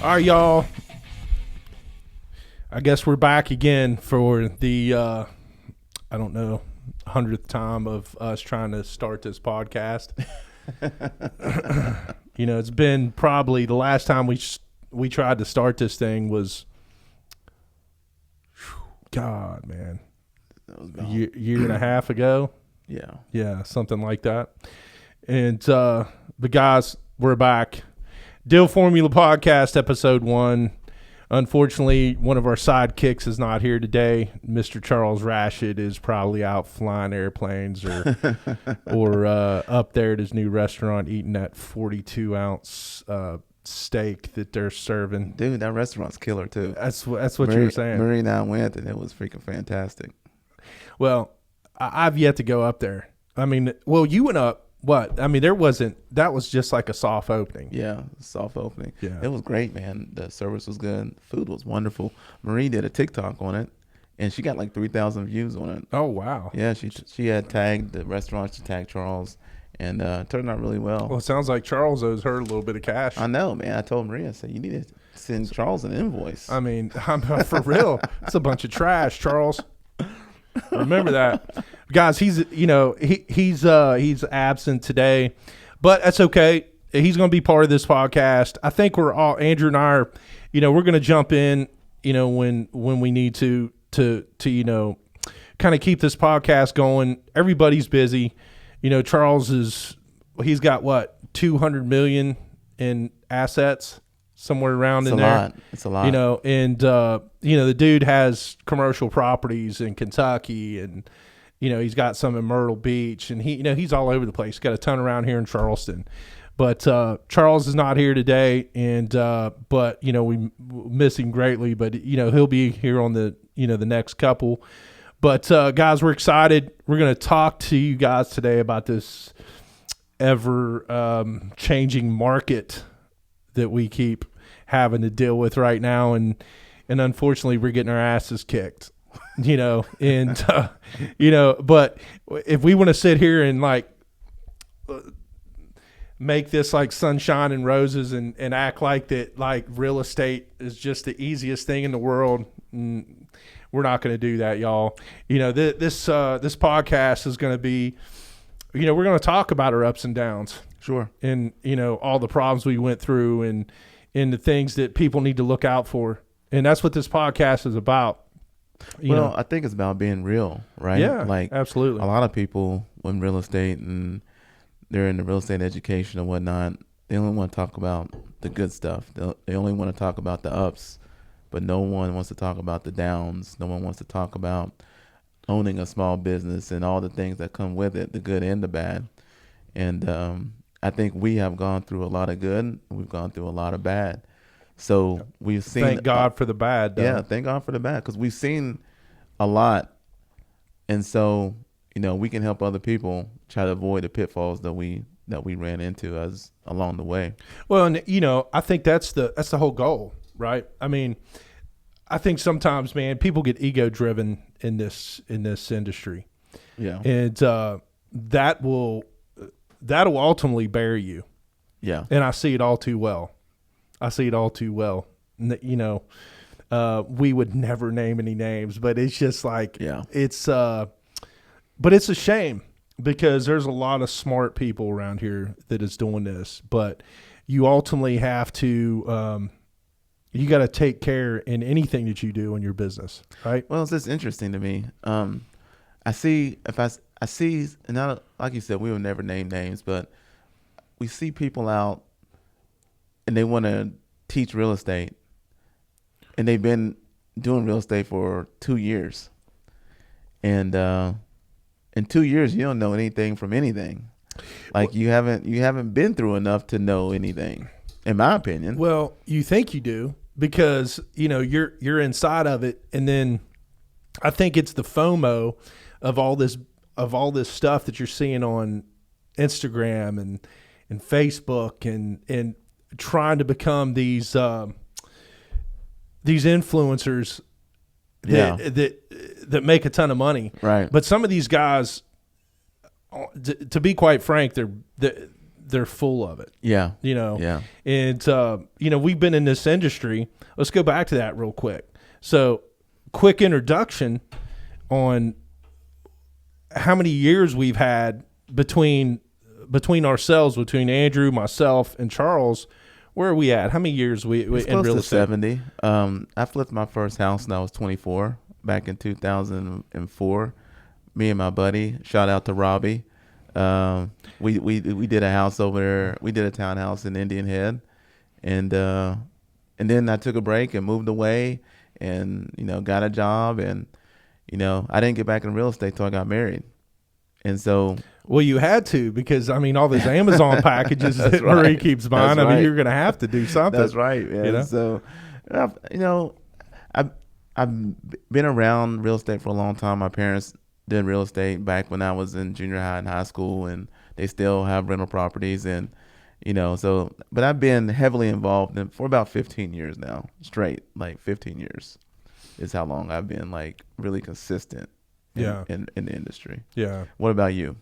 All right, y'all. I guess we're back again for the, I don't know, 100th time of us trying to start this podcast. You know, it's been probably the last time we tried to start this thing was, God, man, That was a year and a half ago. Yeah. Yeah, something like that. And but guys, we're back. Deal Formula Podcast, episode 1. Unfortunately, one of our sidekicks is not here today. Mr. Charles Rashid is probably out flying airplanes or up there at his new restaurant eating that 42-ounce steak that they're serving. Dude, that restaurant's killer too. That's what you were saying. Marie and I went and it was freaking fantastic. Well, I've yet to go up there. I mean, well, you went up. What? I mean, that was just like a soft opening. Yeah, soft opening. Yeah. It was great, man. The service was good. Food was wonderful. Marie did a TikTok on it, and she got like 3,000 views on it. Oh, wow. Yeah, she had tagged the restaurant. She tagged Charles, and it turned out really well. Well, it sounds like Charles owes her a little bit of cash. I know, man. I told Marie, I said, you need to send Charles an invoice. I mean, I'm for real. It's a bunch of trash, Charles. Remember that, guys. He's absent today, but that's okay. He's going to be part of this podcast. I think we're all Andrew and I are. We're going to jump in. When we need to kind of keep this podcast going. Everybody's busy. Charles he's got what 200 million in assets. Somewhere around in there. It's a lot. The dude has commercial properties in Kentucky, and he's got some in Myrtle Beach, and he's all over the place. He's got a ton around here in Charleston. But Charles is not here today, and but we miss him greatly. But he'll be here on the the next couple. But guys, we're excited. We're going to talk to you guys today about this ever changing market that we keep having to deal with right now, and unfortunately we're getting our asses kicked, but if we want to sit here and like make this like sunshine and roses and act like that, like real estate is just the easiest thing in the world, we're not going to do that, y'all. This podcast is going to be, we're going to talk about our ups and downs. Sure. And, all the problems we went through and the things that people need to look out for. And that's what this podcast is about. I think it's about being real, right? Yeah, like absolutely. A lot of people in real estate and they're in the real estate education and whatnot, they only want to talk about the good stuff. They only want to talk about the ups, but no one wants to talk about the downs. No one wants to talk about owning a small business and all the things that come with it, the good and the bad. And I think we have gone through a lot of good, and we've gone through a lot of bad. So we've seen. Thank God for the bad, though. Yeah, thank God for the bad, because we've seen a lot, and so we can help other people try to avoid the pitfalls that we ran into as along the way. Well, and I think that's the whole goal, right? I mean, I think sometimes, man, people get ego driven in this industry. Yeah, and that'll ultimately bury you. Yeah. And I see it all too well. We would never name any names, but it's just like, yeah, but it's a shame because there's a lot of smart people around here that is doing this, but you ultimately have to, you got to take care in anything that you do in your business, right? Well, it's just interesting to me. I see, and now, like you said, we will never name names, but we see people out and they want to teach real estate, and they've been doing real estate for 2 years. And in 2 years, you don't know anything from anything. Like you haven't been through enough to know anything, in my opinion. Well, you think you do because you're inside of it, and then I think it's the FOMO of all this stuff that you're seeing on Instagram and Facebook and trying to become these influencers that make a ton of money. Right. But some of these guys, to be quite frank, they're full of it. Yeah. You know, Yeah. and you know, we've been in this industry. Let's go back to that real quick. So, quick introduction on how many years we've had between ourselves, between Andrew, myself, and Charles. Where are we at? How many years we It's in close real to estate? 70. I flipped my first house when I was 24 back in 2004. Me and my buddy, shout out to Robbie. We did a house over there. We did a townhouse in Indian Head, and then I took a break and moved away, and got a job, and I didn't get back in real estate till I got married, and so. Well, you had to, because I mean, all those Amazon packages that right. Marie keeps buying. That's I mean, right. you're going to have to do something. That's right, man. You know? So, I've been around real estate for a long time. My parents did real estate back when I was in junior high and high school, and they still have rental properties, and but I've been heavily involved for about 15 years now, straight. Like 15 years is how long I've been like really consistent in the industry. Yeah. What about you?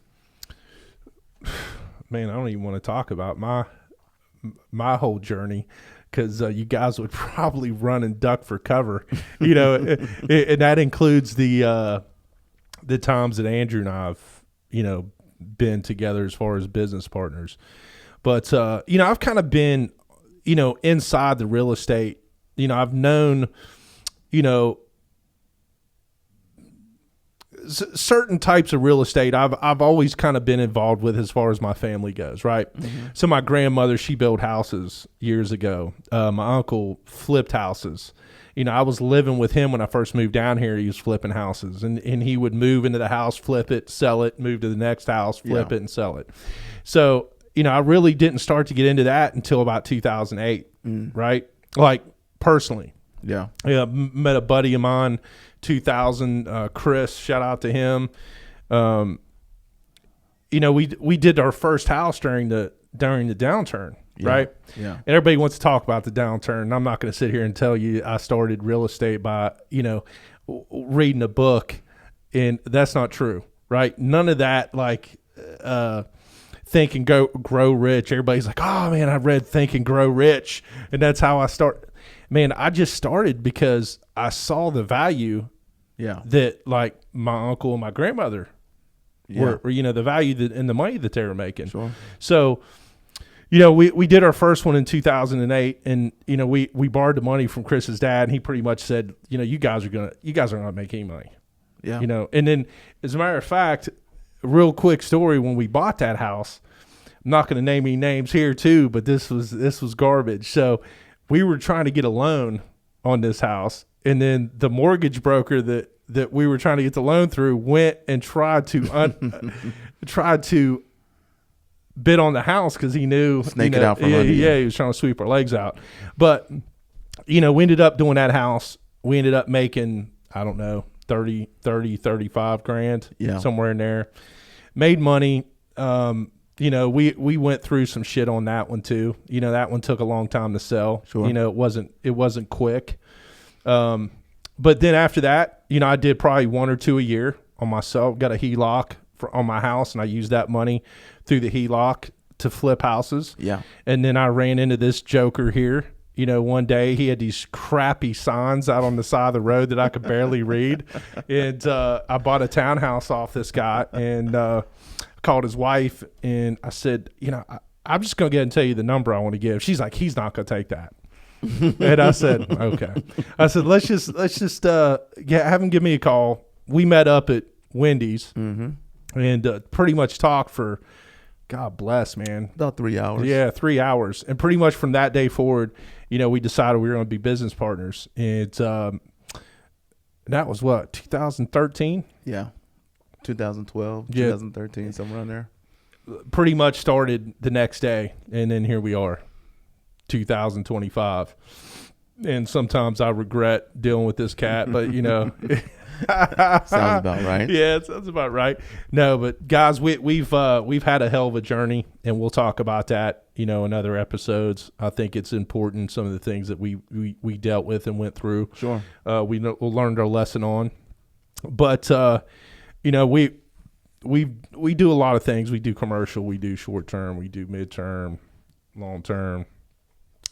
Man, I don't even want to talk about my whole journey, because you guys would probably run and duck for cover, and that includes the times that Andrew and I have, been together as far as business partners. But, I've kind of been, inside the real estate. I've known, certain types of real estate I've always kind of been involved with as far as my family goes, right? Mm-hmm. So my grandmother, she built houses years ago. My uncle flipped houses. I was living with him when I first moved down here. He was flipping houses, and he would move into the house, flip it, sell it, move to the next house, flip it, and sell it. So, I really didn't start to get into that until about 2008, right? Like, personally. Yeah. Met a buddy of mine, 2000, Chris, shout out to him. We did our first house during the downturn, right? Yeah. And everybody wants to talk about the downturn. And I'm not going to sit here and tell you I started real estate by, reading a book, and that's not true, right? None of that, like, Think and Grow Rich. Everybody's like, oh man, I read Think and Grow Rich, and that's how I start. Man, I just started because I saw the value that, like, my uncle and my grandmother were, the value and the money that they were making. Sure. So, we did our first one in 2008, and, we borrowed the money from Chris's dad, and he pretty much said, you guys are gonna make any money. Yeah. And then, as a matter of fact, a real quick story, when we bought that house, I'm not going to name any names here too, but this was garbage. So we were trying to get a loan on this house, and then the mortgage broker that we were trying to get the loan through went and tried to bid on the house, because he knew snake it out from under you. Yeah, he was trying to sweep our legs out. But we ended up doing that house. We ended up making, I don't know, 35 grand, somewhere in there. Made money. We went through some shit on that one too. That one took a long time to sell. Sure. It wasn't quick. But then after that, I did probably one or two a year on myself. Got a HELOC on my house, and I used that money through the HELOC to flip houses. Yeah. And then I ran into this joker here. One day he had these crappy signs out on the side of the road that I could barely read. And I bought a townhouse off this guy, and called his wife, and I said, I'm just going to get and tell you the number I want to give. She's like, he's not going to take that. And I said, okay. I said, let's just have him give me a call. We met up at Wendy's, and pretty much talked for, God bless, man, about 3 hours. Yeah, 3 hours. And pretty much from that day forward, we decided we were going to be business partners. And that was what, 2013? Yeah. 2012, 2013, somewhere around there. Pretty much started the next day, and then here we are, 2025. And sometimes I regret dealing with this cat, but sounds about right. Yeah, it sounds about right. No, but guys, we've had a hell of a journey, and we'll talk about that, in other episodes. I think it's important, some of the things that we dealt with and went through. Sure. We learned our lesson on, but we we do a lot of things. We do commercial, we do short term, we do midterm, long term,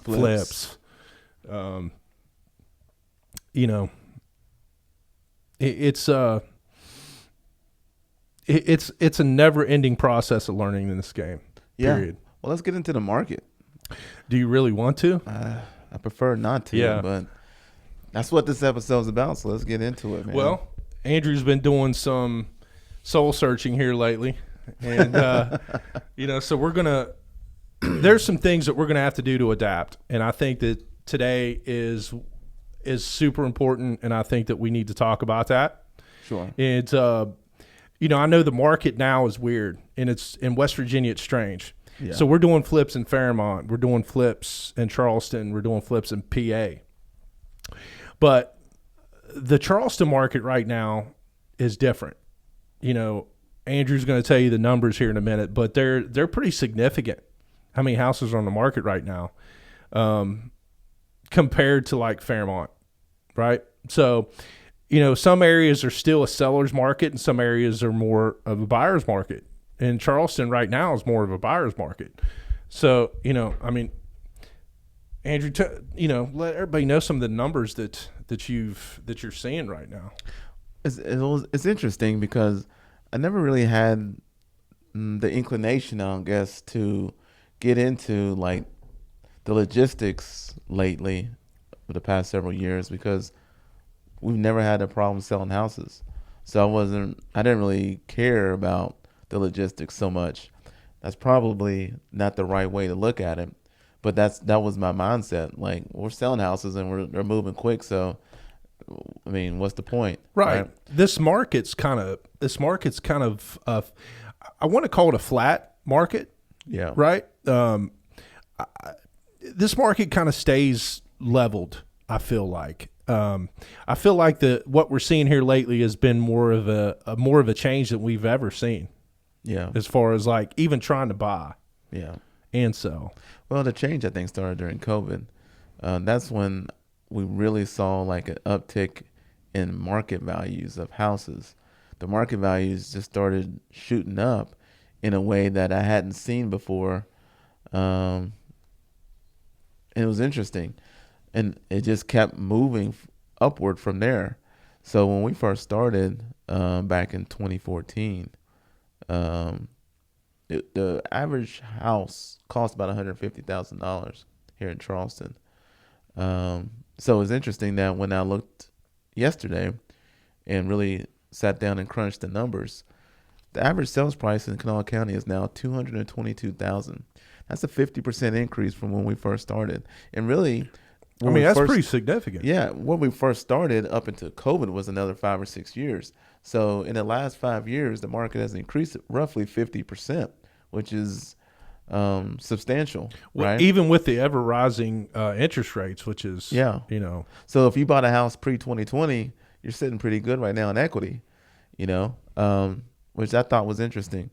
flips. You know, it's a never ending process of learning in this game. Yeah. Period. Well, let's get into the market. Do you really want to? I prefer not to, Yeah. but that's what this episode's about. So let's get into it, man. Well, Andrew's been doing some soul searching here lately, and so we're gonna. There's some things that we're gonna have to do to adapt, and I think that today is super important, and I think that we need to talk about that. Sure. And I know the market now is weird, and it's in West Virginia. It's strange. Yeah. So we're doing flips in Fairmont. We're doing flips in Charleston. We're doing flips in PA. But the Charleston market right now is different. Andrew's going to tell you the numbers here in a minute, but they're pretty significant. How many houses are on the market right now compared to like Fairmont, right? So, some areas are still a seller's market and some areas are more of a buyer's market. And Charleston right now is more of a buyer's market. So, Andrew, let everybody know some of the numbers that you're seeing right now. It's interesting because I never really had the inclination, I guess, to get into like the logistics lately for the past several years because we've never had a problem selling houses. So I didn't really care about the logistics so much. That's probably not the right way to look at it, but that was my mindset. Like, we're selling houses and they're moving quick, so I mean, what's the point? Right. This market's kind of I want to call it a flat market. Yeah. Right. This market kind of stays leveled. I feel like. I feel like what we're seeing here lately has been more of a change than we've ever seen. Yeah. As far as like even trying to buy. Yeah. And sell. Well, the change I think started during COVID. That's when we really saw like an uptick in market values of houses. The market values just started shooting up in a way that I hadn't seen before. And it was interesting. And it just kept moving upward from there. So when we first started back in 2014, the average house cost about $150,000 here in Charleston. So it's interesting that when I looked yesterday and really sat down and crunched the numbers, the average sales price in Kanawha County is now $222,000. That's a 50% increase from when we first started. And really, that's pretty significant. Yeah, when we first started up into COVID was another 5 or 6 years. So in the last 5 years, the market has increased roughly 50%, which is substantial, right? Even with the ever rising interest rates, which is, So if you bought a house pre-2020, you're sitting pretty good right now in equity, which I thought was interesting.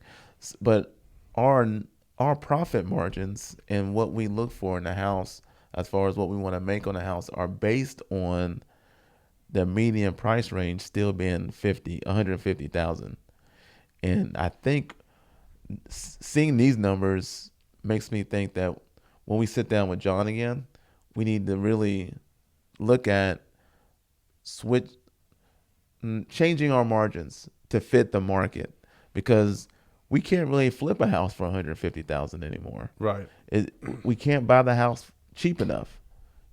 But our profit margins and what we look for in a house, as far as what we want to make on a house, are based on the median price range still being $150,000. And I think seeing these numbers makes me think that when we sit down with John again, we need to really look at changing our margins to fit the market, because we can't really flip a house for $150,000 anymore. Right. We can't buy the house cheap enough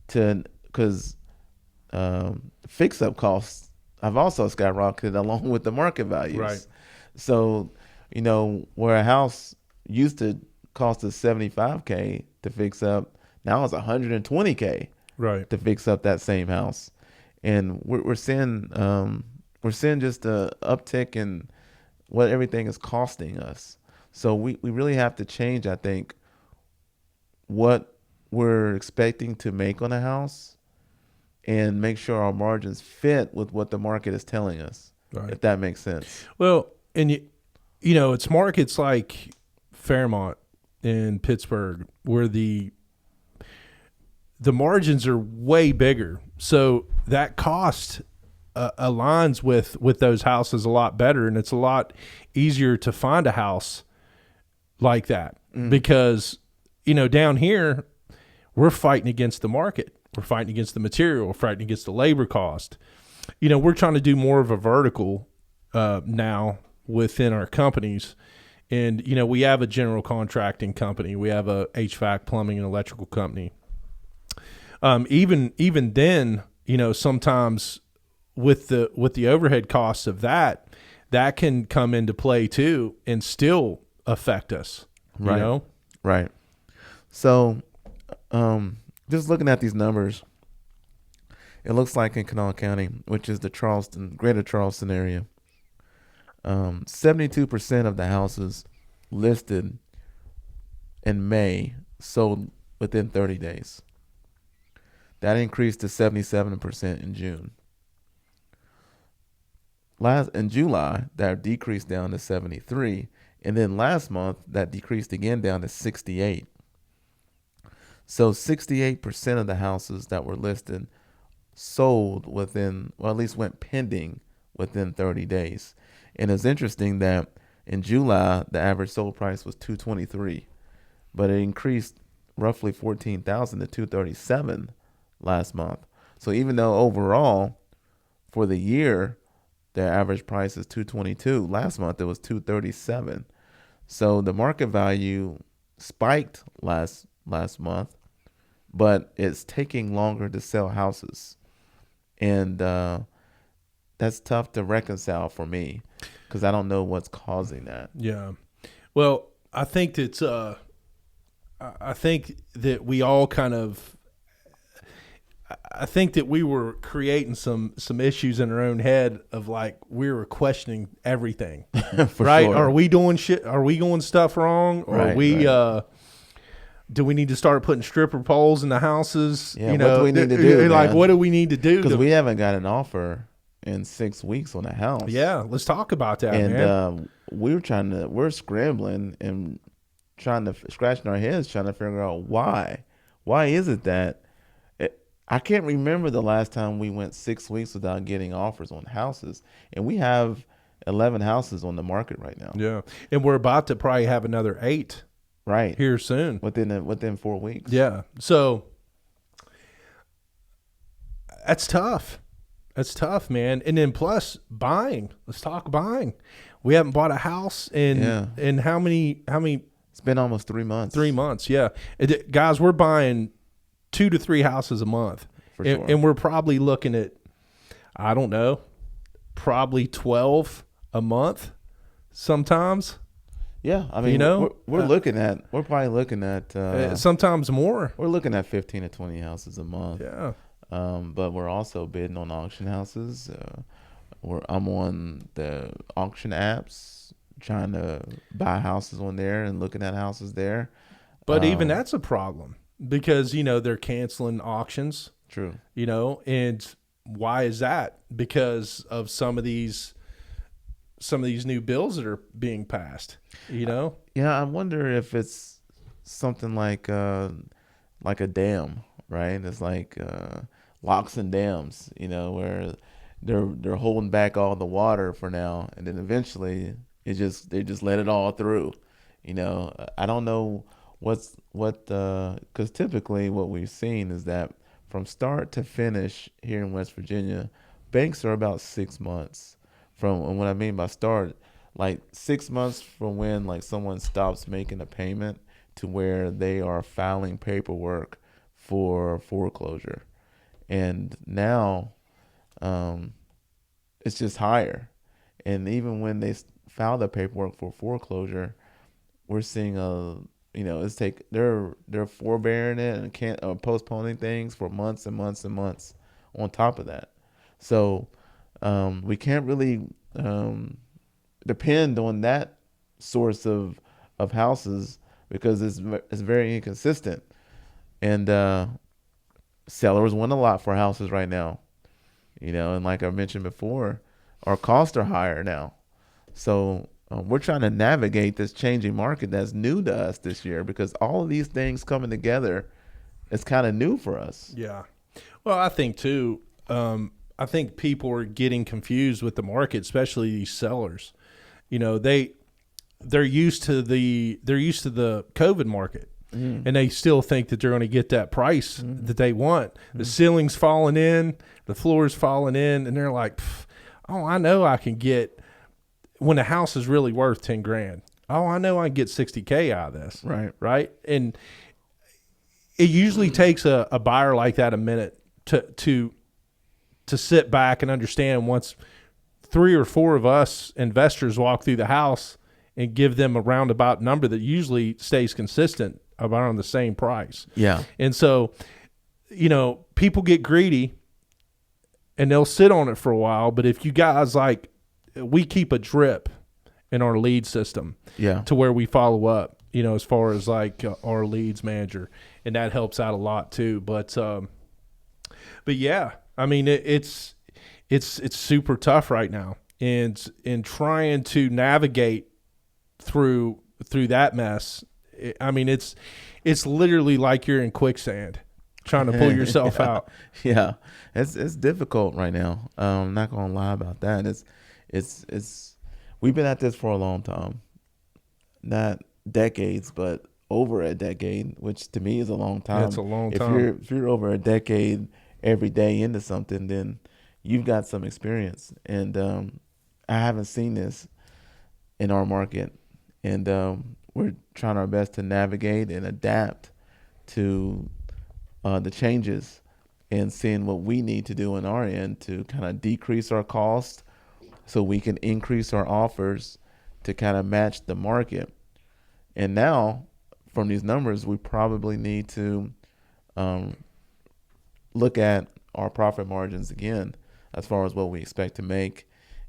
because fix-up costs have also skyrocketed along with the market values. Right. So, where a house used to cost us $75K to fix up, now it's $120K right to fix up that same house. And we're seeing just a uptick in what everything is costing us. So we really have to change, I think, what we're expecting to make on a house and make sure our margins fit with what the market is telling us, if that makes sense. Well, and it's markets like Fairmont in Pittsburgh where the margins are way bigger. So that cost aligns with those houses a lot better, and it's a lot easier to find a house like that because down here we're fighting against the market, we're fighting against the material, we're fighting against the labor cost. We're trying to do more of a vertical now within our companies, and we have a general contracting company, we have a HVAC, plumbing, and electrical company. Even then, sometimes with the overhead costs of that can come into play too and still affect us. Right. Right. So, just looking at these numbers, it looks like in Kanawha County, which is the greater Charleston area, 72% of the houses listed in May sold within 30 days. That increased to 77% in June. In July, that decreased down to 73, and then last month that decreased again down to 68. So 68% of the houses that were listed sold at least went pending within 30 days. And it's interesting that in July the average sold price was $223, but it increased roughly $14,000 to $237 last month. So even though overall for the year the average price is $222, last month it was $237. So the market value spiked last month, but it's taking longer to sell houses, and that's tough to reconcile for me because I don't know what's causing that. Yeah, well, I think that we all kind of. I think that we were creating some issues in our own head of like we were questioning everything, right? Sure. Are we doing shit? Are we doing stuff wrong? Or right, are we? Right. Do we need to start putting stripper poles in the houses? Yeah, what do we need to do? Like, what do we need to do? Because we haven't got an offer in 6 weeks on a house. Yeah, let's talk about that, and, man. We're scrambling and scratching our heads trying to figure out why. Why is it that? I can't remember the last time we went 6 weeks without getting offers on houses, and we have 11 houses on the market right now. Yeah, and we're about to probably have another 8 right here soon within 4 weeks. Yeah, so that's tough. That's tough, man. And then plus buying. Let's talk buying. We haven't bought a house in how many? It's been almost 3 months. 3 months, yeah. Guys, we're buying 2 to 3 houses a month. For sure. And we're probably looking at, I don't know, probably 12 a month sometimes. Yeah, I mean, we're probably looking at sometimes more. We're looking at 15 to 20 houses a month. Yeah. But we're also bidding on auction houses. I'm on the auction apps trying to buy houses on there and looking at houses there. But even that's a problem because, they're canceling auctions. True. And why is that? Because of some of these new bills that are being passed, Yeah, I wonder if it's something like a dam, right? It's like locks and dams, where they're holding back all the water for now, and then eventually they just let it all through. I don't know because typically what we've seen is that from start to finish here in West Virginia, banks are about 6 months. And what I mean by start, like 6 months from when like someone stops making a payment to where they are filing paperwork for foreclosure. And now it's just higher. And even when they file the paperwork for foreclosure, we're seeing they're forbearing it and can't postponing things for months and months and months on top of that. So we can't really depend on that source of houses because it's very inconsistent. And sellers want a lot for houses right now, and like I mentioned before, our costs are higher now. So we're trying to navigate this changing market that's new to us this year because all of these things coming together is kind of new for us. Yeah. Well, I think too, I think people are getting confused with the market, especially these sellers. You know, they're used to the COVID market, and they still think that they're going to get that price that they want. The ceiling's falling in, the floor's falling in, and they're like, "Oh, I know I can get when a house is really worth 10 grand. Oh, I know I can get 60K out of this." Right. And it usually takes a buyer like that a minute to sit back and understand once 3 or 4 of us investors walk through the house and give them a roundabout number that usually stays consistent around the same price. Yeah. And so, you know, people get greedy and they'll sit on it for a while. But if you guys we keep a drip in our lead system to where we follow up, you know, as far as our leads manager, and that helps out a lot too. But yeah, I mean, it's super tough right now, and in trying to navigate through that mess. I mean, it's literally like you're in quicksand trying to pull yourself out. Yeah, it's difficult right now. I'm not gonna lie about that. It's we've been at this for a long time, not decades, but over a decade, which to me is a long time. That's a long time. If you're over a decade every day into something, then you've got some experience. And I haven't seen this in our market, and we're trying our best to navigate and adapt to the changes and seeing what we need to do on our end to kind of decrease our costs so we can increase our offers to kind of match the market. And now, from these numbers, we probably need to look at our profit margins again as far as what we expect to make,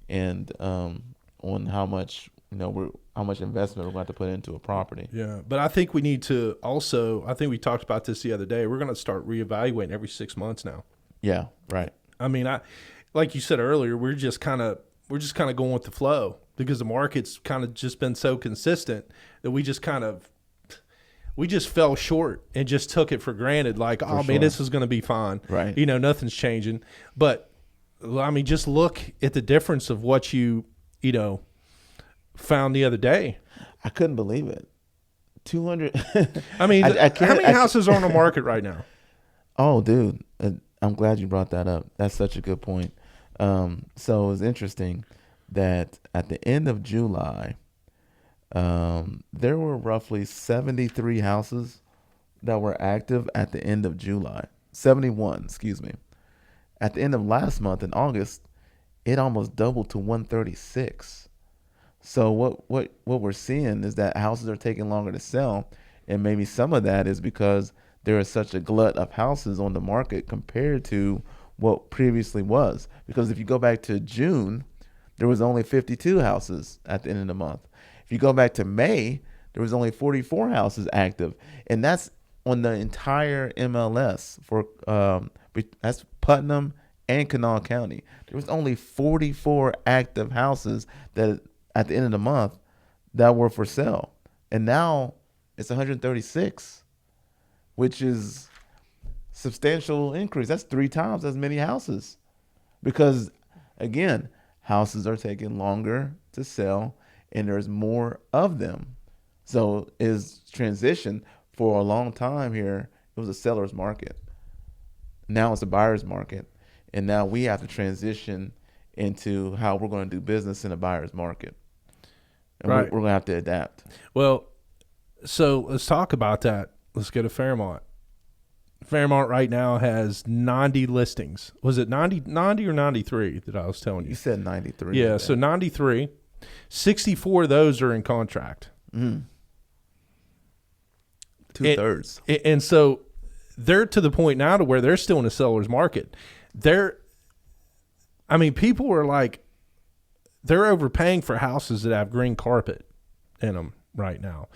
and on how much investment we're going to put into a property. Yeah, but I think we need to also, I think we talked about this the other day, we're going to start reevaluating every 6 months now. Yeah, right. I mean, like you said earlier, we're just kind of going with the flow because the market's kind of just been so consistent that we just fell short and just took it for granted. Like, man, this is going to be fine. Right. You know, nothing's changing. But I mean, just look at the difference of what you found the other day. I couldn't believe it. 200. I mean, how many houses are on the market right now? Oh, dude, I'm glad you brought that up. That's such a good point. So it was interesting that at the end of July, there were roughly 73 houses that were active at the end of July. 71, excuse me. At the end of last month in August, it almost doubled to 136. So what we're seeing is that houses are taking longer to sell, and maybe some of that is because there is such a glut of houses on the market compared to what previously was. Because if you go back to June, there was only 52 houses at the end of the month. If you go back to May, there was only 44 houses active, and that's on the entire MLS for that's Putnam and Kanawha County. There was only 44 active houses that at the end of the month that were for sale, and now it's 136, which is substantial increase. That's 3 times as many houses, because again, houses are taking longer to sell and there's more of them. So is transition for a long time here. It was a seller's market. Now it's a buyer's market. And now we have to transition into how we're going to do business in a buyer's market. And right. We're going to have to adapt. Well, so let's talk about that. Let's go to Fairmont. Fairmont right now has 90 listings. Was it 90 or 93 that I was telling you? You said 93. Yeah, so 93. 64 of those are in contract. Mm-hmm. 2/3. And so they're to the point now to where they're still in a seller's market. People are like, they're overpaying for houses that have green carpet in them right now.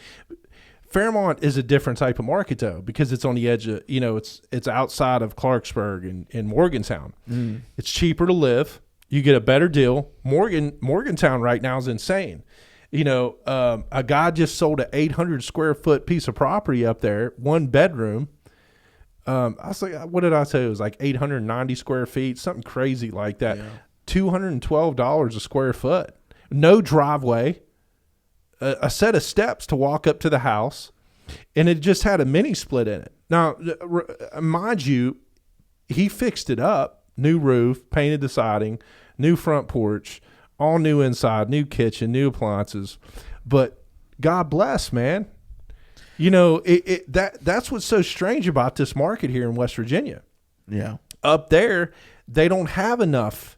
Fairmont is a different type of market though, because it's on the edge of, it's outside of Clarksburg and Morgantown. Mm. It's cheaper to live. You get a better deal. Morgantown right now is insane. A guy just sold an 800 square foot piece of property up there, 1 bedroom, I was like, what did I say? It was like 890 square feet, something crazy like that. Yeah. $212 a square foot. No driveway, a set of steps to walk up to the house, and it just had a mini split in it. Now, mind you, he fixed it up, new roof, painted the siding, new front porch, all new inside, new kitchen, new appliances. But God bless, man. You know, that's what's so strange about this market here in West Virginia. Yeah. Up there, they don't have enough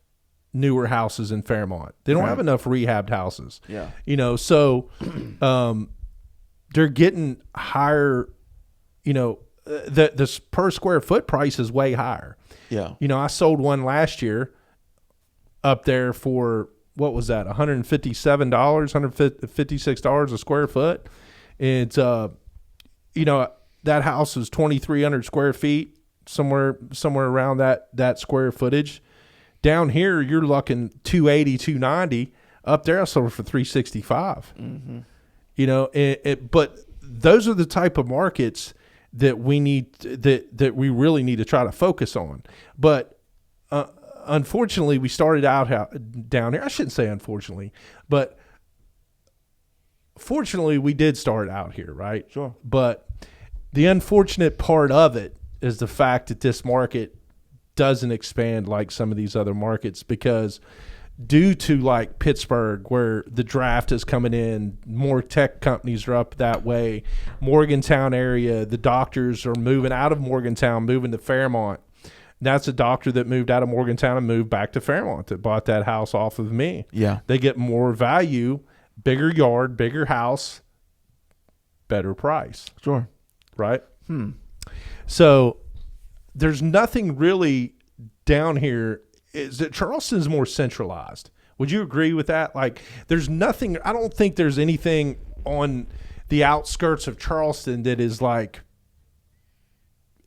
newer houses in Fairmont. They don't have enough rehabbed houses. Yeah. You know, so they're getting higher, you know, the per square foot price is way higher. Yeah. You know, I sold one last year up there for, what was that, $157, $156 a square foot. It's, you know, that house is 2,300 square feet, somewhere around that square footage. Down here, you're looking 280, 290. Up there, I sold for 365. Mm-hmm. You know, but those are the type of markets that we need that we really need to try to focus on. But unfortunately, we started out down here. I shouldn't say unfortunately, but fortunately, we did start out here, right? Sure. But the unfortunate part of it is the fact that this market doesn't expand like some of these other markets, because due to like Pittsburgh, where the draft is coming in, more tech companies are up that way. Morgantown area, the doctors are moving out of Morgantown, moving to Fairmont. That's a doctor that moved out of Morgantown and moved back to Fairmont that bought that house off of me. Yeah. They get more value, bigger yard, bigger house, better price. Sure. Right? So there's nothing really down here. Is that Charleston's more centralized? Would you agree with that? Like, there's nothing. I don't think there's anything on the outskirts of Charleston that is like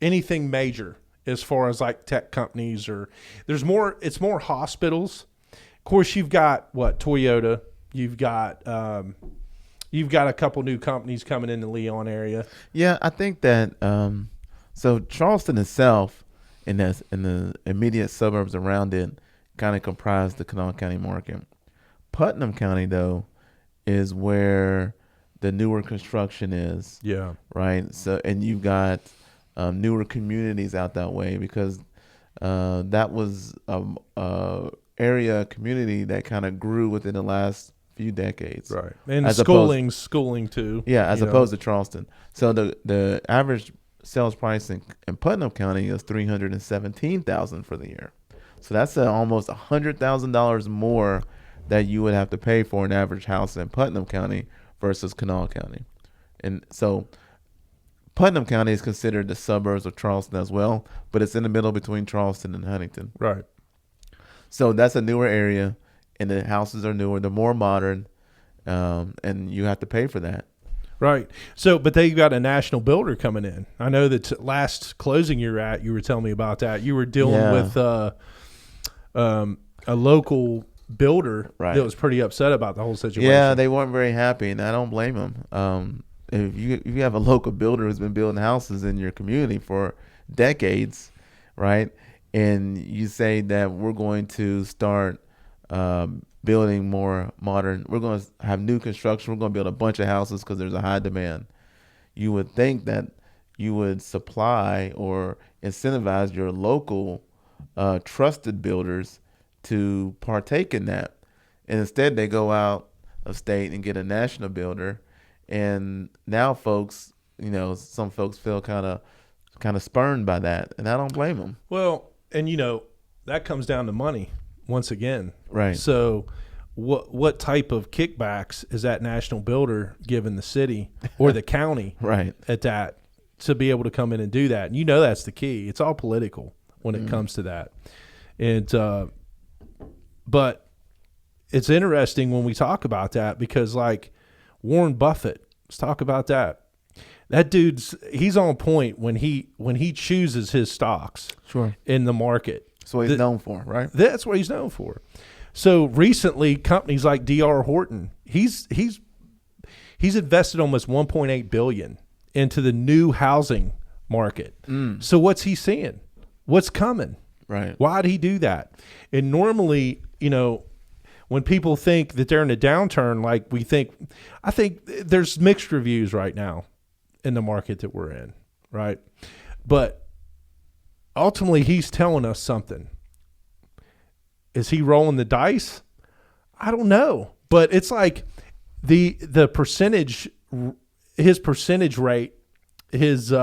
anything major as far as like tech companies, or there's more. It's more hospitals. Of course, you've got what, Toyota. You've got a couple new companies coming in the Leon area. Yeah, I think that so Charleston itself and the immediate suburbs around it kind of comprise the Kanawha County market. Putnam County, though, is where the newer construction is. Yeah. Right. So, and you've got newer communities out that way, because that was a community that kind of grew within the last few decades. Right. And as schooling too. Yeah, as opposed to Charleston. So the average sales price in Putnam County is $317,000 for the year. So that's almost $100,000 more that you would have to pay for an average house in Putnam County versus Kanawha County. And so Putnam County is considered the suburbs of Charleston as well, but it's in the middle between Charleston and Huntington. Right. So that's a newer area, and the houses are newer, they're more modern, and you have to pay for that. Right. So, but they've got a national builder coming in. I know that last closing you were telling me about that. You were dealing with a local builder that was pretty upset about the whole situation. Yeah, they weren't very happy, and I don't blame them. If you have a local builder who's been building houses in your community for decades, right, and you say that we're going to start building more modern, we're going to have new construction, we're going to build a bunch of houses because there's a high demand, you would think that you would supply or incentivize your local trusted builders to partake in that. And instead they go out of state and get a national builder. And now folks, some folks feel kind of spurned by that, and I don't blame them. Well, and that comes down to money once again. Right. So what type of kickbacks is that national builder giving the city or the county right at that to be able to come in and do that? And that's the key. It's all political when it comes to that. And but it's interesting when we talk about that, because like Warren Buffett, let's talk about that. That he's on point when he chooses his stocks in the market. That's what he's known for, right? That's what he's known for. So recently, companies like D.R. Horton, he's invested almost $1.8 billion into the new housing market. So what's he seeing? What's coming? Right. Why'd he do that? And normally, when people think that they're in a downturn, like I think there's mixed reviews right now in the market that we're in, right? But ultimately, he's telling us something. Is he rolling the dice? I don't know. But it's like the percentage, his percentage rate, his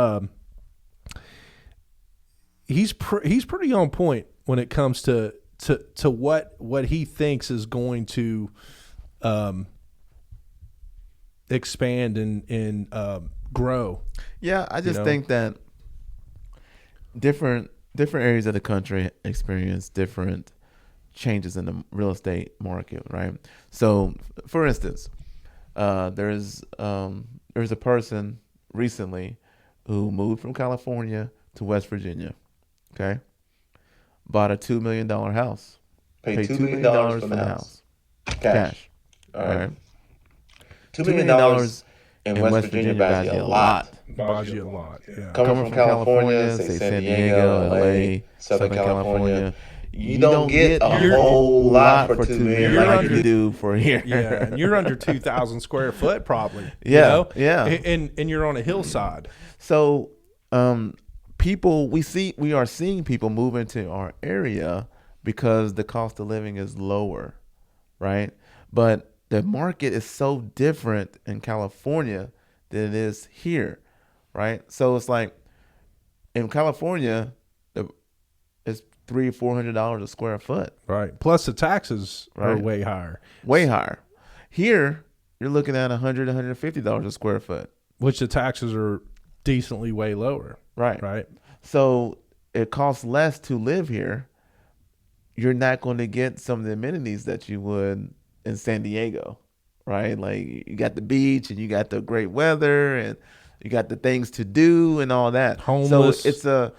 he's pretty on point when it comes to what he thinks is going to expand and grow. Yeah, I just think that different areas of the country experience different changes in the real estate market, right? So, for instance, there's a person recently who moved from California to West Virginia. Okay, bought a $2 million house. Paid $2 million for the house. Cash. All right. $2 million in West Virginia buys you a lot. Buys you a lot. Yeah. Coming from California, say San Diego, LA, Southern California, you don't get a whole lot for $2 million like you do for here. Yeah, and you're under 2,000 square foot probably. Yeah, yeah. And you're on a hillside. So, we are seeing people move into our area because the cost of living is lower, right? But the market is so different in California than it is here, right? So it's like in California, it's $300-$400 a square foot, right? Plus the taxes are way higher. Way higher. Here, you're looking at $100-$150 a square foot, which the taxes are decently way lower. Right. So it costs less to live here. You're not going to get some of the amenities that you would in San Diego, right? Like you got the beach and you got the great weather and you got the things to do and all that. Homeless. So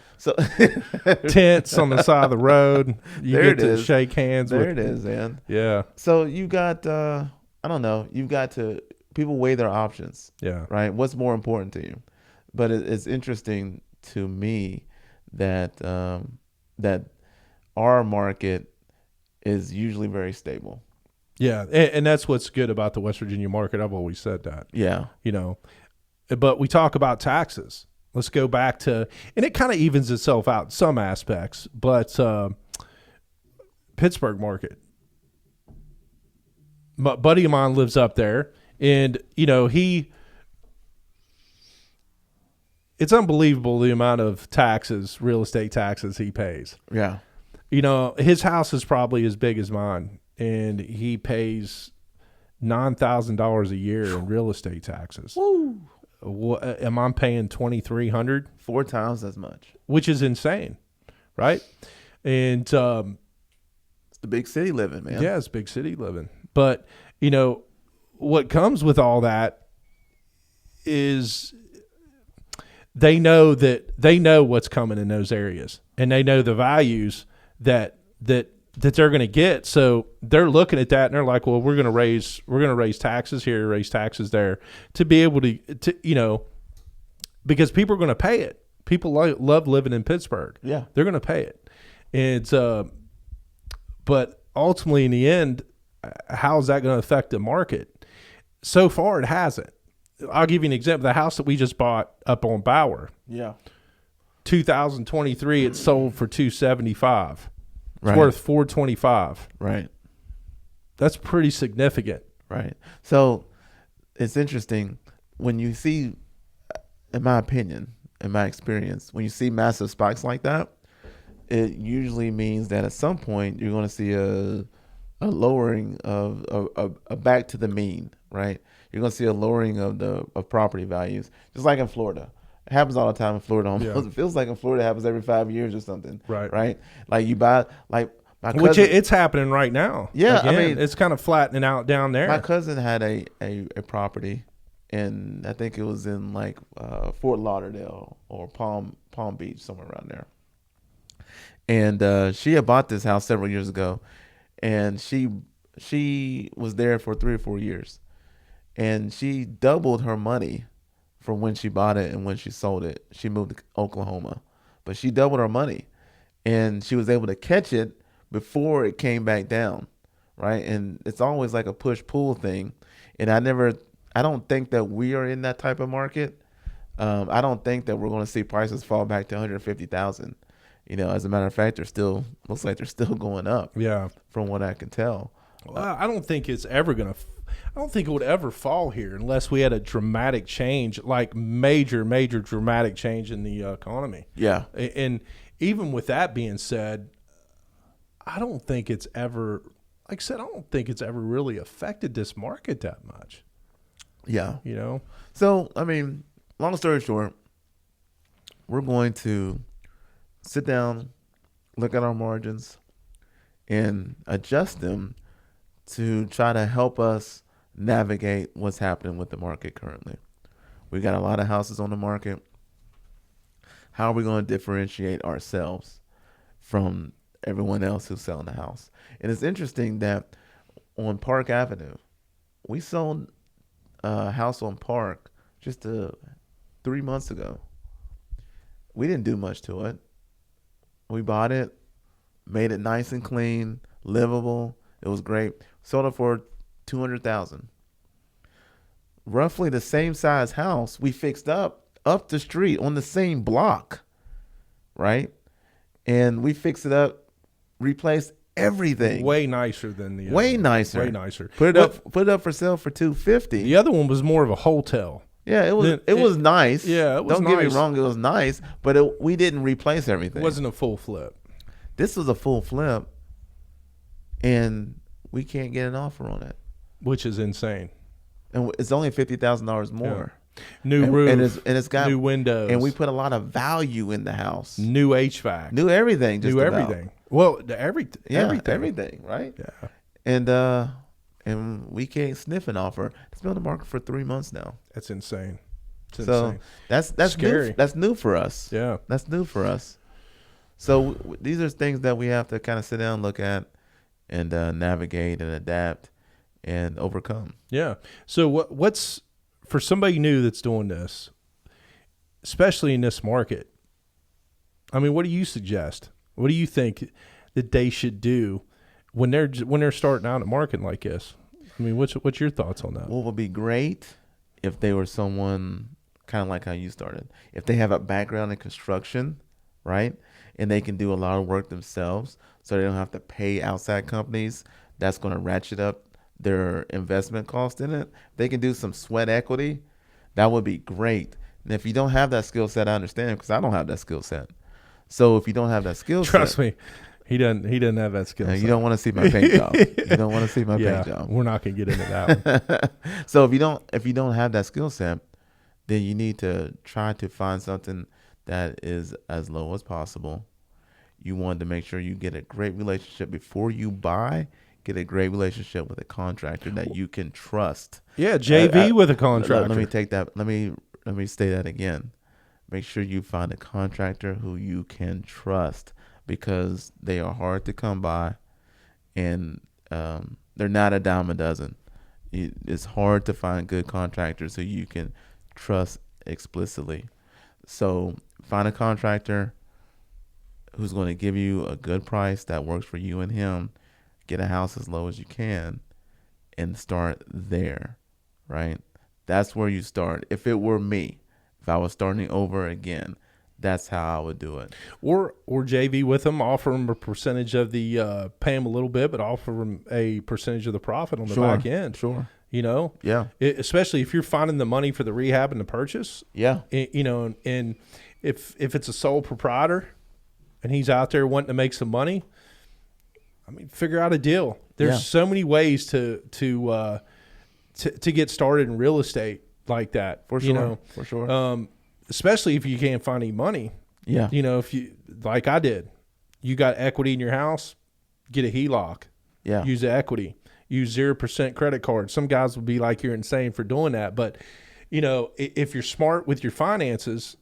tents on the side of the road. You get to shake hands with. There it is, man. Yeah. So you got, I don't know, you've got to, people weigh their options. Yeah. Right? What's more important to you? But it's interesting to me that that our market is usually very stable. Yeah, and that's what's good about the West Virginia market. I've always said that. Yeah. But we talk about taxes. Let's go back to, and it kind of evens itself out in some aspects, but Pittsburgh market. My buddy of mine lives up there, and it's unbelievable the amount of taxes, real estate taxes he pays. Yeah. His house is probably as big as mine, and he pays $9,000 a year in real estate taxes. Woo! Am I paying $2,300? 4 times as much, which is insane, right? And it's the big city living, man. Yeah, it's big city living. But what comes with all that is they know what's coming in those areas, and they know the values that they're going to get. So they're looking at that and they're like, well, we're going to raise taxes here, raise taxes there to be able to because people are going to pay it. People love living in Pittsburgh. Yeah. They're going to pay it. And, but ultimately in the end, how is that going to affect the market? So far, it hasn't. I'll give you an example. The house that we just bought up on Bauer. Yeah. 2023, it sold for $275. It's Right. worth $425. Right. That's pretty significant. Right. So it's interesting when you see, in my opinion, in my experience, when you see massive spikes like that, it usually means that at some point you're going to see a lowering of a back to the mean, right? You're going to see a lowering of property values, just like in Florida. It happens all the time in Florida. Almost. Yeah. It feels like in Florida it happens every 5 years or something. Right. Like you buy, like my cousin. Which it's happening right now. Yeah. Again, I mean, it's kind of flattening out down there. My cousin had a property in, I think it was in like Fort Lauderdale or Palm Beach, somewhere around there. And she had bought this house several years ago, and she was there for 3 or 4 years, and she doubled her money from when she bought it and when she sold it. She moved to Oklahoma, but she doubled her money, and she was able to catch it before it came back down, right? And it's always like a push pull thing, and I don't think that we are in that type of market. I don't think that we're going to see prices fall back to 150,000. As a matter of fact, looks like they're still going up. Yeah, from what I can tell. Well, I don't think it's ever gonna. I don't think it would ever fall here unless we had a dramatic change, like major dramatic change in the economy. Yeah, and even with that being said, I don't think it's ever. Like I said, I don't think it's ever really affected this market that much. Yeah, So I mean, long story short, we're going to sit down, look at our margins, and adjust them to try to help us navigate what's happening with the market currently. We got a lot of houses on the market. How are we going to differentiate ourselves from everyone else who's selling a house? And it's interesting that on Park Avenue, we sold a house on Park just 3 months ago. We didn't do much to it. We bought it, made it nice and clean, livable. It was great. Sold it for $200,000. Roughly the same size house we fixed up the street on the same block, right? And we fixed it up, replaced everything. way nicer than the Way nicer. Way nicer. Put it up for sale for $250,000. The other one was more of a hotel. Yeah, it was nice. Yeah, it was Don't get me nice. wrong, it was nice, but we didn't replace everything. It wasn't a full flip. This was a full flip, and we can't get an offer on it. Which is insane. And it's only $50,000 more. New roof, and it's got new windows, and we put a lot of value in the house. new HVAC, New everything, just new about. everything. Well, Everything, right? Yeah, And we can't sniff an offer. It's been on the market for 3 months now. that's insane. It's So insane. that's Scary. new. That's new for us. Yeah. That's new for us. So these are things that we have to kind of sit down, look at, and navigate and adapt and overcome. Yeah. So what's for somebody new that's doing this, especially in this market? I mean, what do you suggest? What do you think that they should do when they're starting out a market like this? I mean, what's your thoughts on that? What would be great if they were someone kind of like how you started. If they have a background in construction, right, and they can do a lot of work themselves, so they don't have to pay outside companies. That's going to ratchet up their investment cost in it. They can do some sweat equity. That would be great. And if you don't have that skill set, I understand, because I don't have that skill set. So if you don't have that skill set, Trust me, he doesn't have that skill set. you don't want to see my paint job. You don't want to see my paint job. We're not going to get into that one. So if you don't have that skill set, then you need to try to find something that is as low as possible. You want to make sure you get a great relationship before you buy. Get a great relationship with a contractor that you can trust. Yeah, JV with a contractor. Let me take that. Let me say that again. Make sure you find a contractor who you can trust, because they are hard to come by, and they're not a dime a dozen. It's hard to find good contractors who you can trust explicitly. So find a contractor who's going to give you a good price that works for you and him. Get a house as low as you can and start there, right? That's where you start. If it were me, if I was starting over again, that's how I would do it. Or JV with them, offer them a percentage of the, pay them a little bit, but offer them a percentage of the profit on the back end. Sure. You know? Yeah. Especially if you're finding the money for the rehab and the purchase. Yeah. You know, and if it's a sole proprietor and he's out there wanting to make some money, I mean, figure out a deal. There's so many ways to get started in real estate like that. For sure. For sure. Especially if you can't find any money. Yeah. You know, if you, like I did, you got equity in your house, get a HELOC. Yeah. Use the equity. Use 0% credit card. Some guys will be like, you're insane for doing that. But, you know, if you're smart with your finances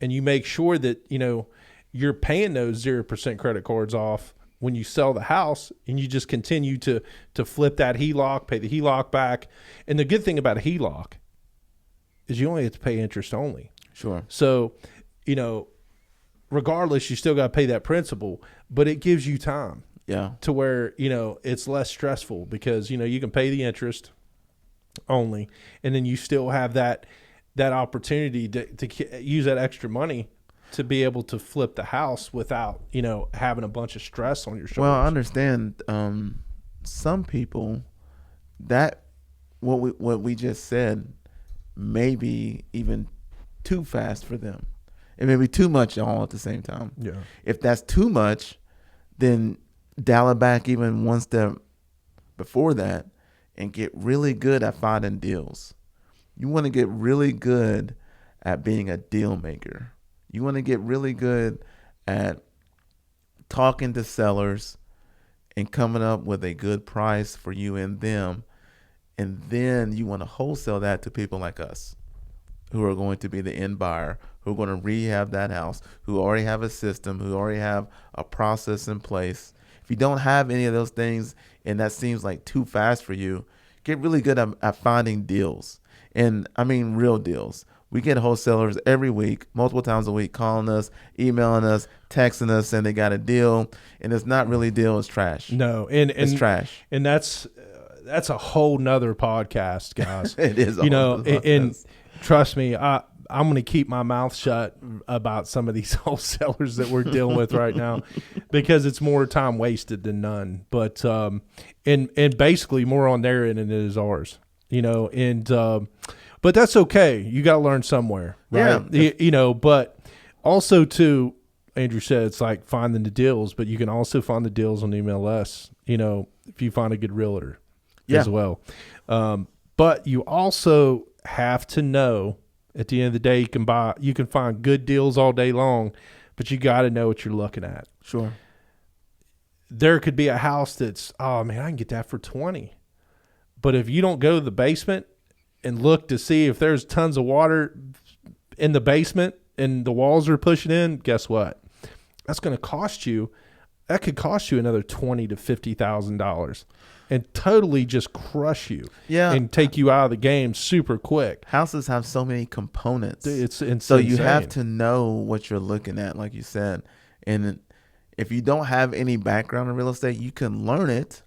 and you make sure that, you know, you're paying those 0% credit cards off when you sell the house, and you just continue to flip that HELOC, pay the HELOC back. And the good thing about a HELOC is you only have to pay interest only. Sure. So, regardless, you still got to pay that principal, but it gives you time. Yeah. To where, it's less stressful because, you can pay the interest only, and then you still have that opportunity to use that extra money to be able to flip the house without, having a bunch of stress on your shoulders. Well, I understand some people that what we just said may be even too fast for them. It may be too much all at the same time. Yeah. If that's too much, then dial it back even one step before that and get really good at finding deals. You want to get really good at being a deal maker. You want to get really good at talking to sellers and coming up with a good price for you and them. And then you want to wholesale that to people like us who are going to be the end buyer, who are going to rehab that house, who already have a system, who already have a process in place. If you don't have any of those things and that seems like too fast for you, get really good at finding deals. And I mean real deals. We get wholesalers every week, multiple times a week, calling us, emailing us, texting us, saying they got a deal, and it's not really a deal, it's trash. No, it's trash. And that's a whole nother podcast, guys. It is a whole nother podcast. And trust me, I'm going to keep my mouth shut about some of these wholesalers that we're dealing with right now because it's more time wasted than none. But and basically more on their end than it is ours, but that's okay. You got to learn somewhere, right? Yeah. But also too, Andrew said it's like finding the deals, but you can also find the deals on MLS, if you find a good realtor as well. But you also have to know at the end of the day, you can find good deals all day long, but you got to know what you're looking at. Sure. There could be a house that's, oh man, I can get that for 20. But if you don't go to the basement and look to see if there's tons of water in the basement and the walls are pushing in, guess what? That's going to cost you. That could cost you another $20,000 to $50,000 and totally just crush you. Yeah. And take you out of the game super quick. Houses have so many components. It's insane. So you have to know what you're looking at, like you said. And if you don't have any background in real estate, you can learn it,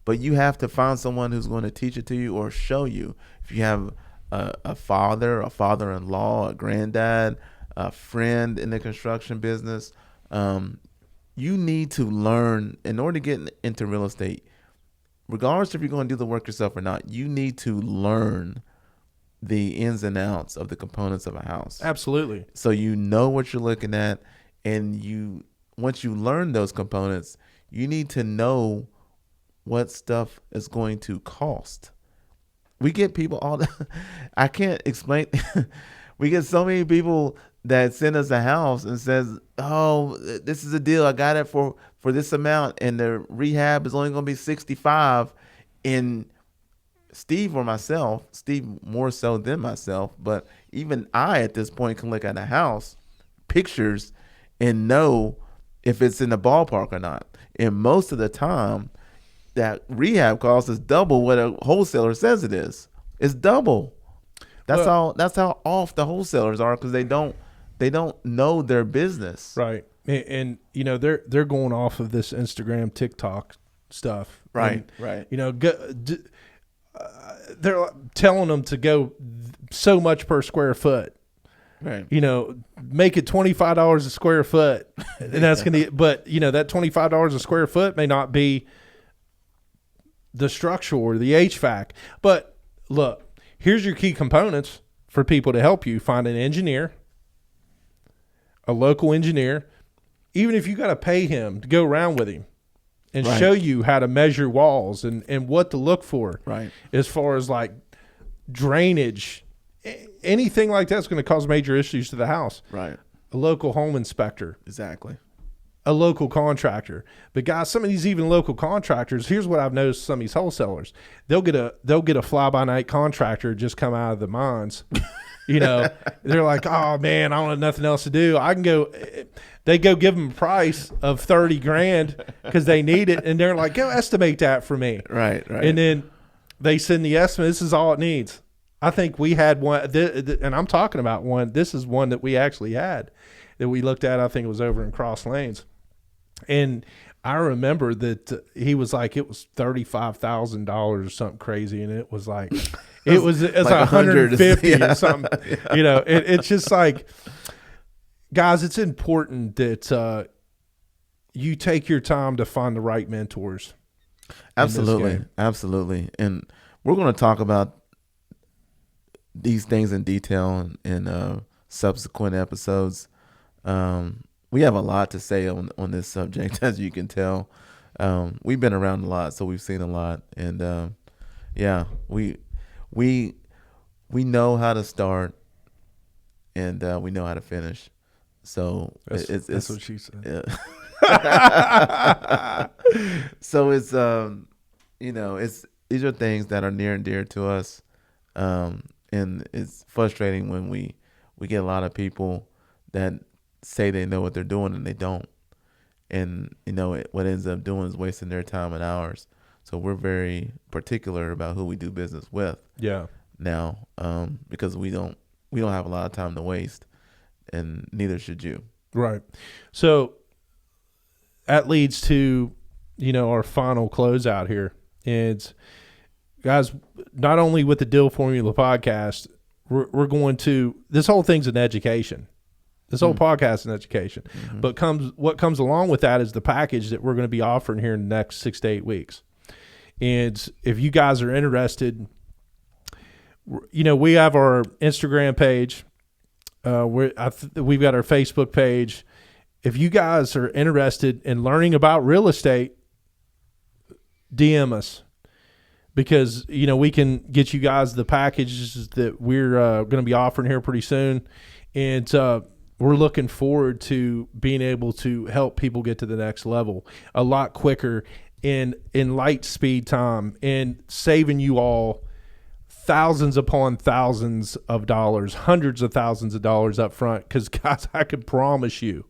but you have to find someone who's going to teach it to you or show you. If you have a father-in-law, a granddad, a friend in the construction business, you need to learn in order to get into real estate. Regardless if you're going to do the work yourself or not, you need to learn the ins and outs of the components of a house. Absolutely. So you know what you're looking at, and once you learn those components, you need to know what stuff is going to cost. We get people I can't explain. We get so many people that send us a house and says, oh, this is a deal. I got it for this amount, and the rehab is only going to be $65. And Steve or myself, Steve more so than myself, but even I at this point can look at a house, pictures, and know if it's in the ballpark or not. And most of the time, that rehab cost is double what a wholesaler says it is. It's double. That's how off the wholesalers are, because they don't know their business. Right. And they're going off of this Instagram, TikTok stuff. Right. And, they're telling them to go so much per square foot. Right. Make it $25 a square foot, and that's gonna. But that $25 a square foot may not be the structural or the HVAC. But look, here's your key components for people to help you find an engineer, a local engineer. Even if you got to pay him to go around with him and show you how to measure walls and what to look for, right, as far as like drainage, anything like that's going to cause major issues to the house. Right. A local home inspector. Exactly. A local contractor. But guys, some of these even local contractors, here's what I've noticed some of these wholesalers. They'll get a fly-by-night contractor just come out of the mines. They're like, oh man, I don't have nothing else to do. I can go. They go give them a price of $30,000 because they need it, and they're like, go estimate that for me. Right. And then they send the estimate. This is all it needs. I think we had one, and I'm talking about one. This is one that we actually had that we looked at. I think it was over in Cross Lanes, and I remember that he was like, it was $35,000 or something crazy, and it was like, it's like 150 or something. Yeah. You know, it's just like, guys, it's important that you take your time to find the right mentors. Absolutely, absolutely, and we're going to talk about these things in detail in subsequent episodes. We have a lot to say on this subject, as you can tell. We've been around a lot, so we've seen a lot, and yeah, we know how to start, and we know how to finish. So that's what she said. Yeah. So it's you know, these are things that are near and dear to us, and it's frustrating when we get a lot of people that say they know what they're doing and they don't, and you know what ends up doing is wasting their time and ours. So we're very particular about who we do business with. Yeah. Now, because we don't have a lot of time to waste, and neither should you. Right. So that leads to, you know, our final closeout here. It's, guys, not only with the Deal Formula podcast, we're going to, this whole thing's an education. This whole podcast is an education. Mm-hmm. But what comes along with that is the package that we're going to be offering here in the next 6 to 8 weeks. And if you guys are interested, you know, we have our Instagram page. We've got our Facebook page. If you guys are interested in learning about real estate, DM us, because, you know, we can get you guys the packages that we're going to be offering here pretty soon. And we're looking forward to being able to help people get to the next level a lot quicker in light speed time, and saving you all thousands upon thousands of dollars, hundreds of thousands of dollars up front. Because, guys, I can promise you,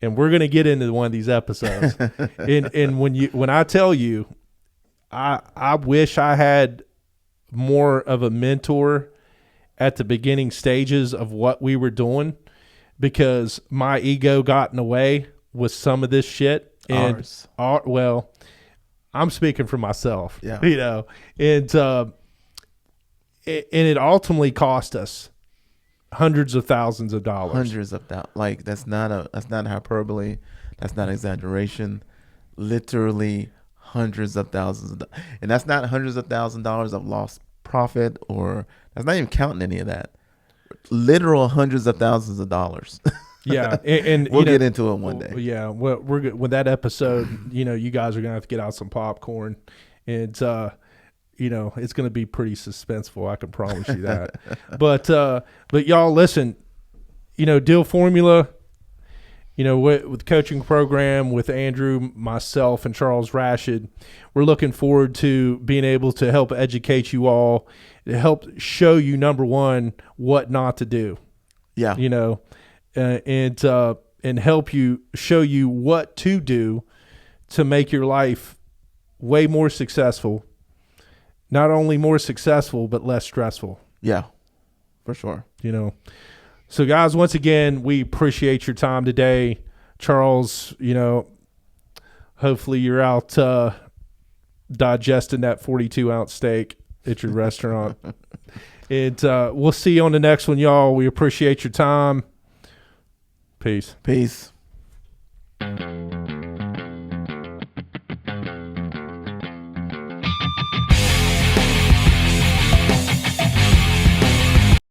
and we're going to get into one of these episodes. and when I tell you, I wish I had more of a mentor at the beginning stages of what we were doing, because my ego got in the way with some of this shit. And well, I'm speaking for myself. Yeah. You know, and it ultimately cost us hundreds of thousands of dollars. Hundreds of thousands. Like, that's not hyperbole. That's not exaggeration. Literally hundreds of thousands of dollars. And that's not hundreds of thousands of dollars of lost profit, or that's not even counting any of that. Literal hundreds of thousands of dollars. Yeah, and we'll get into it one day. Yeah, well, we're good with that episode. You know, you guys are gonna have to get out some popcorn, and you know, it's gonna be pretty suspenseful. I can promise you that. but y'all, listen. You know, Deal Formula. You know, with the coaching program with Andrew, myself, and Charles Rashid, we're looking forward to being able to help educate you all, to help show you, number one, what not to do. Yeah. You know, and help you, show you what to do to make your life way more successful. Not only more successful, but less stressful. Yeah, for sure. You know. So, guys, once again, we appreciate your time today. Charles, you know, hopefully you're out digesting that 42-ounce steak at your restaurant. And we'll see you on the next one, y'all. We appreciate your time. Peace. Peace.